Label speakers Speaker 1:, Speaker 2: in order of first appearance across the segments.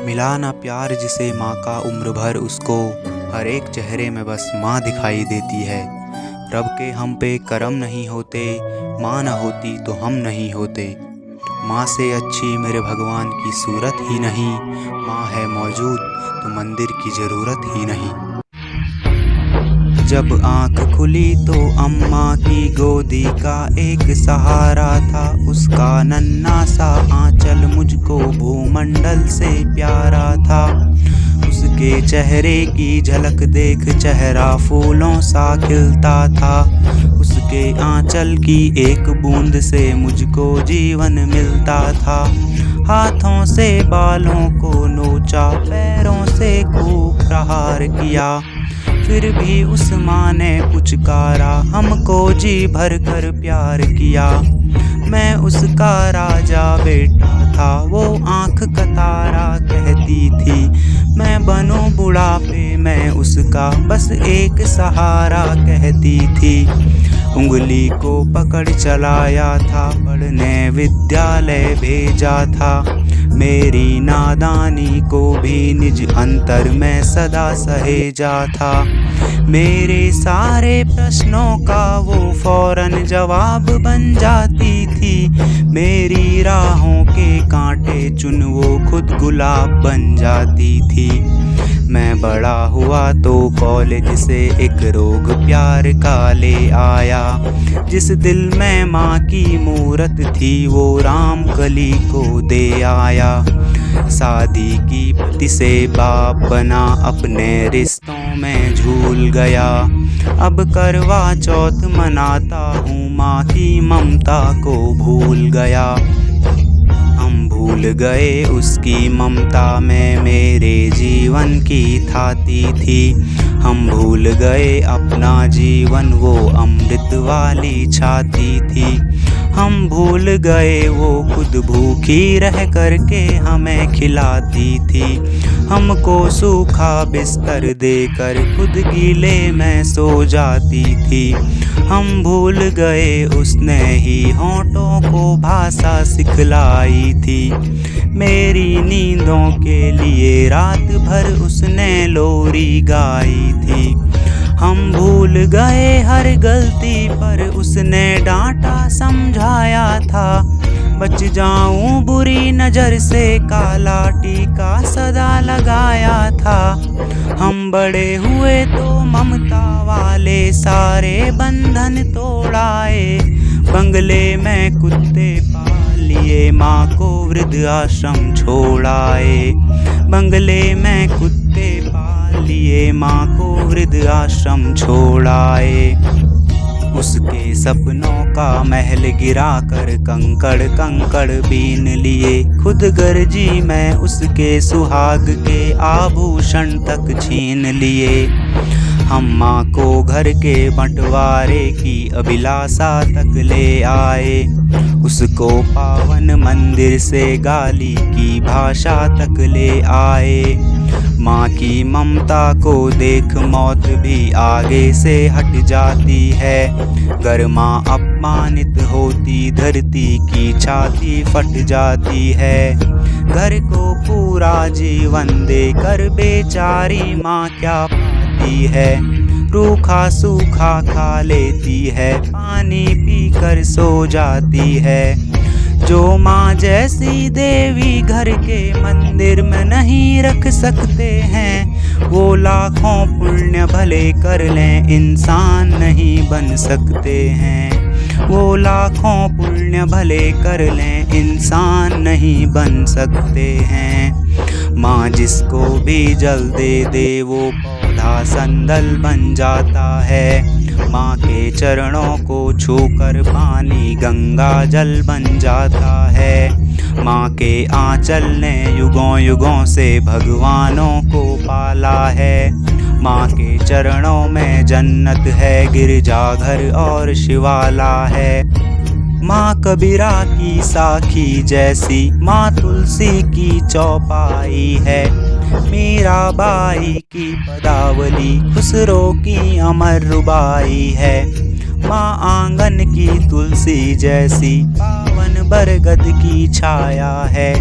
Speaker 1: मिला ना प्यार जिसे माँ का उम्र भर उसको, हर एक चेहरे में बस माँ दिखाई देती है। रब के हम पे करम नहीं होते, माँ न होती तो हम नहीं होते। माँ से अच्छी मेरे भगवान की सूरत ही नहीं, माँ है मौजूद तो मंदिर की ज़रूरत ही नहीं। जब आँख खुली तो अम्मा की गोदी का एक सहारा था, उसका नन्हा सा आंचल मुझको भूमंडल से प्यारा था। उसके चेहरे की झलक देख चेहरा फूलों सा खिलता था। उसके आंचल की एक बूंद से मुझको जीवन मिलता था। हाथों से बालों को नोचा, पैरों से खूब प्रहार किया, फिर भी उस माँ ने पुचकारा, हमको जी भर कर प्यार किया। मैं उसका राजा बेटा था, वो आँख का तारा कहती थी। मैं बनूं बुढ़ापे में उसका बस एक सहारा कहती थी। उंगली को पकड़ चलाया था, पढ़ने विद्यालय भेजा था। मेरी नादानी को भी निज अंतर में सदा सहेजा था। मेरे सारे प्रश्नों का वो फौरन जवाब बन जाती थी। मेरी राहों के कांटे चुन वो खुद गुलाब बन जाती थी। मैं बड़ा हुआ तो कॉलेज से एक रोग प्यार का ले आया। जिस दिल में माँ की मूरत थी वो राम कली को दे आया। शादी की पति से बाप बना, अपने रिश्तों में झूल गया। अब करवा चौथ मनाता हूँ, माँ की ममता को भूल गया। हम भूल गए उसकी ममता में मेरे जीवन की थाती थी। हम भूल गए अपना जीवन, वो अमृत वाली छाती थी। हम भूल गए वो खुद भूखी रह करके हमें खिलाती थी। हमको सूखा बिस्तर देकर खुद गीले में सो जाती थी। हम भूल गए उसने ही होंठों को भाषा सिखलाई थी। मेरी नींदों के लिए रात भर उसने लोरी गाई थी। हम भूल गए हर गलती पर उसने डांटा समझाया था। बच जाऊं बुरी नज़र से काला टीका सदा लगाया था। हम बड़े हुए तो ममता वाले सारे बंधन तोड़ाए। बंगले में कुत्ते पाल लिए, माँ को वृद्ध आश्रम छोड़ाए। बंगले में कुत्ते पाल लिए, माँ को वृद्ध आश्रम छोड़ाए। उसके सपनों का महल गिरा कर कंकड़ कंकड़ बीन लिए। खुद गर्जी में उसके सुहाग के आभूषण तक छीन लिए। हम माँ को घर के बंटवारे की अभिलाषा तक ले आए। उसको पावन मंदिर से गाली की भाषा तक ले आए। माँ की ममता को देख मौत भी आगे से हट जाती है। गर माँ अपमानित होती धरती की छाती फट जाती है। घर को पूरा जीवन देकर बेचारी माँ क्या पाती है। रूखा सूखा खा लेती है, पानी पीकर सो जाती है। जो माँ जैसी देवी घर के मंदिर में नहीं रख सकते हैं, वो लाखों पुण्य भले कर लें इंसान नहीं बन सकते हैं। वो लाखों पुण्य भले कर लें इंसान नहीं बन सकते हैं। माँ जिसको भी जल दे दे वो पौधा संदल बन जाता है। माँ के चरणों को छूकर पानी गंगा जल बन जाता है। माँ के आंचल ने युगों युगों से भगवानों को पाला है। माँ के चरणों में जन्नत है, गिरजाघर और शिवाला है। माँ कबीरा की साखी जैसी, माँ तुलसी की चौपाई है। मीराबाई की पदावली, खुसरो की अमर रुबाई है। माँ आंगन की तुलसी जैसी, पावन बरगद की छाया है।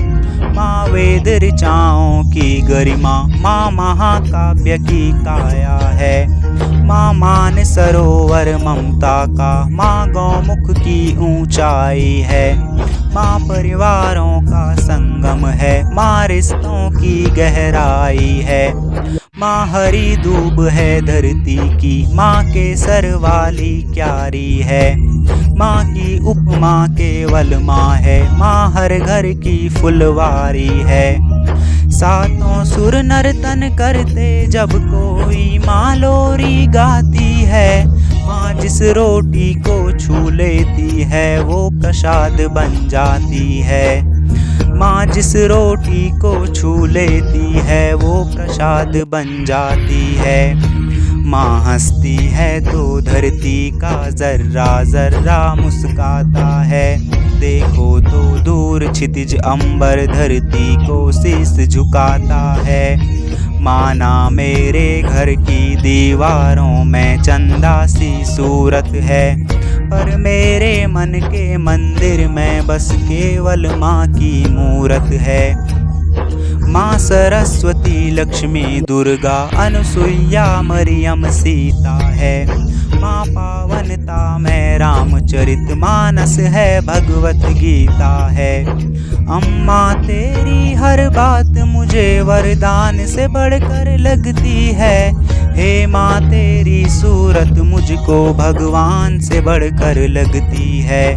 Speaker 1: माँ वेद ऋचाओं की गरिमा, माँ महाकाव्य की काया है। माँ मान सरोवर ममता का, माँ गौमुख की ऊंचाई है। माँ परिवारों का संगम है, माँ रिश्तों की गहराई है। माँ हरी दूब है धरती की, माँ केसर वाली क्यारी है। माँ की उपमा केवल माँ है, माँ हर घर की फुलवारी है। सातों सुर नर्तन करते जब कोई माँ लोरी गाती है। माँ जिस रोटी को छू लेती है वो प्रसाद बन जाती है। माँ जिस रोटी को छू लेती है वो प्रसाद बन जाती है। माँ हंसती है तो धरती का जर्रा जर्रा मुस्काता है। देखो तो दूर क्षितिज अंबर धरती को शीश झुकाता है। माना मेरे घर की दीवारों में चंदा सी सूरत है, पर मेरे मन के मंदिर में बस केवल माँ की मूरत है। माँ सरस्वती लक्ष्मी दुर्गा अनुसुईया मरियम सीता है। माँ पावनता में रामचरित मानस है, भगवत गीता है। अम्मा तेरी हर बात मुझे वरदान से बढ़कर लगती है। हे माँ तेरी सूरत मुझको भगवान से बढ़कर लगती है।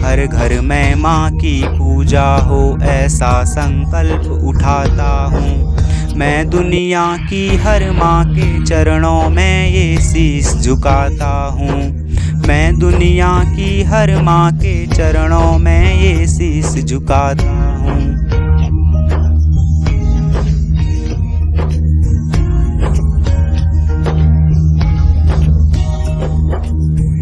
Speaker 1: हर घर में माँ की पूजा हो ऐसा संकल्प उठाता हूँ। मैं दुनिया की हर माँ के चरणों में ये शीश झुकाता हूँ। मैं दुनिया की हर माँ के चरणों में ये शीश झुकाता हूँ।